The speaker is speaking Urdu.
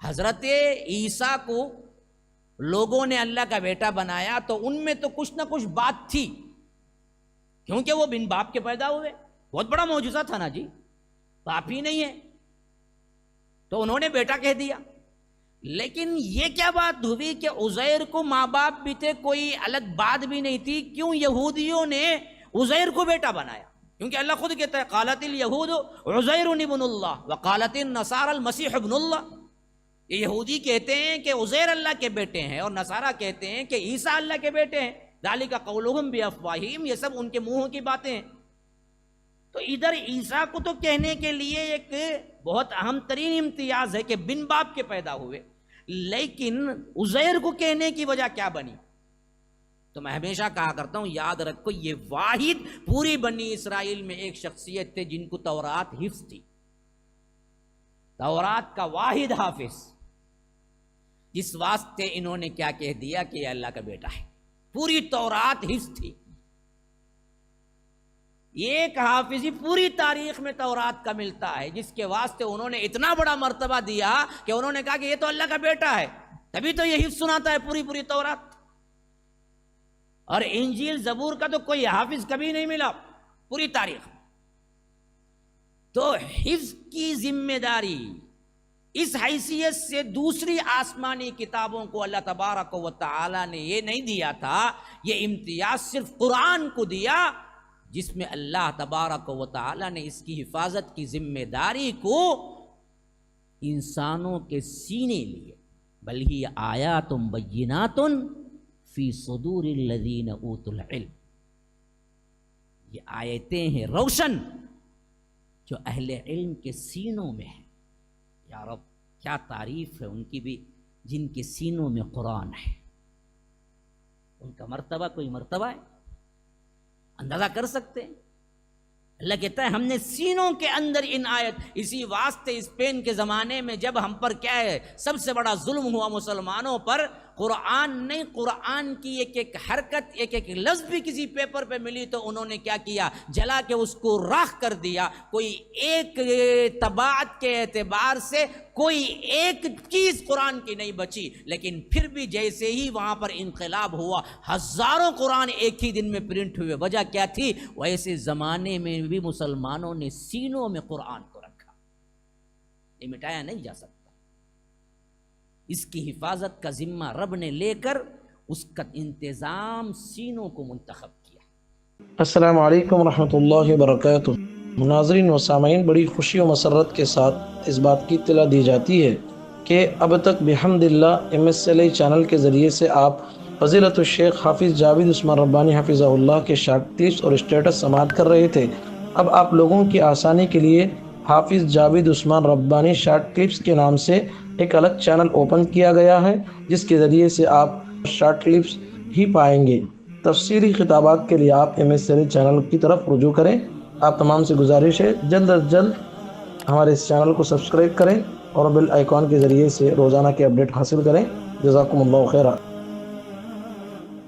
حضرت عیسیٰ کو لوگوں نے اللہ کا بیٹا بنایا تو ان میں تو کچھ نہ کچھ بات تھی، کیونکہ وہ بن باپ کے پیدا ہوئے، بہت بڑا معجزہ تھا نا جی، باپ ہی نہیں ہے تو انہوں نے بیٹا کہہ دیا۔ لیکن یہ کیا بات ہوئی کہ عزیر کو ماں باپ بھی تھے، کوئی الگ بات بھی نہیں تھی، کیوں یہودیوں نے عزیر کو بیٹا بنایا؟ کیونکہ اللہ خود کہتا ہے قالت الیہود عزیر ابن اللہ وقالت النصارى المسیح ابن اللہ۔ یہ یہودی کہتے ہیں کہ عزیر اللہ کے بیٹے ہیں اور نصارہ کہتے ہیں کہ عیسیٰ اللہ کے بیٹے ہیں، ذالک قولہم بافواہہم، یہ سب ان کے منہوں کی باتیں ہیں۔ تو ادھر عیسیٰ کو تو کہنے کے لیے ایک بہت اہم ترین امتیاز ہے کہ بن باپ کے پیدا ہوئے، لیکن عزیر کو کہنے کی وجہ کیا بنی؟ تو میں ہمیشہ کہا کرتا ہوں یاد رکھو، یہ واحد پوری بنی اسرائیل میں ایک شخصیت تھے جن کو تورات حفظ تھی، تورات کا واحد حافظ، جس واسطے انہوں نے کیا کہہ دیا کہ یہ اللہ کا بیٹا ہے۔ پوری تورات حفظ تھی، ایک حافظ ہی پوری تاریخ میں تورات کا ملتا ہے جس کے واسطے انہوں نے اتنا بڑا مرتبہ دیا کہ انہوں نے کہا کہ یہ تو اللہ کا بیٹا ہے، تبھی تو یہ حفظ سناتا ہے پوری تورات۔ اور انجیل زبور کا تو کوئی حافظ کبھی نہیں ملا پوری تاریخ۔ تو حفظ کی ذمہ داری اس حیثیت سے دوسری آسمانی کتابوں کو اللہ تبارک و تعالی نے یہ نہیں دیا تھا، یہ امتیاز صرف قرآن کو دیا، جس میں اللہ تبارک و تعالی نے اس کی حفاظت کی ذمہ داری کو انسانوں کے سینے لیے، بل ہی آیات بینات فی صدور الذین اوتوا العلم، یہ آیتیں ہیں روشن جو اہل علم کے سینوں میں ہیں۔ یا رب کیا تعریف ہے ان کی بھی جن کے سینوں میں قرآن ہے، ان کا مرتبہ کوئی مرتبہ ہے، اندازہ کر سکتے ہیں؟ اللہ کہتا ہے ہم نے سینوں کے اندر ان آیت، اسی واسطے اسپین کے زمانے میں جب ہم پر کیا ہے سب سے بڑا ظلم ہوا مسلمانوں پر، قرآن نہیں، قرآن کی ایک حرکت، ایک لفظ بھی کسی پیپر پہ ملی تو انہوں نے کیا کیا، جلا کے اس کو راکھ کر دیا۔ کوئی ایک طباعت کے اعتبار سے کوئی ایک چیز قرآن کی نہیں بچی، لیکن پھر بھی جیسے ہی وہاں پر انقلاب ہوا، ہزاروں قرآن ایک ہی دن میں پرنٹ ہوئے۔ وجہ کیا تھی؟ ویسے زمانے میں بھی مسلمانوں نے سینوں میں قرآن کو رکھا، یہ مٹایا نہیں جا سکتا۔ اس کی حفاظت کا ذمہ رب نے لے کر اس کا انتظام سینوں کو منتخب کیا۔ السلام علیکم ورحمۃ اللہ وبرکاتہ۔ ناظرین و سامعین، بڑی خوشی و مسرت کے ساتھ اس بات کی اطلاع دی جاتی ہے کہ اب تک بحمد اللہ MSLI چینل کے ذریعے سے آپ فضیلت الشیخ حافظ جاوید عثمان ربانی حفظہ اللہ کے شارٹ کلپس اور اسٹیٹس سماعت کر رہے تھے۔ اب آپ لوگوں کی آسانی کے لیے حافظ جاوید عثمان ربانی شارٹ کلپس کے نام سے ایک الگ چینل اوپن کیا گیا ہے، جس کے ذریعے سے آپ شارٹ کلپس ہی پائیں گے۔ تفسیری خطابات کے لیے آپ MSLI چینل کی طرف رجوع کریں۔ آپ تمام سے گزارش ہے جلد از جلد ہمارے اس چینل کو سبسکرائب کریں اور بیل آئیکن کے ذریعے سے روزانہ کے اپڈیٹ حاصل کریں۔ جزاکم اللہ خیرہ۔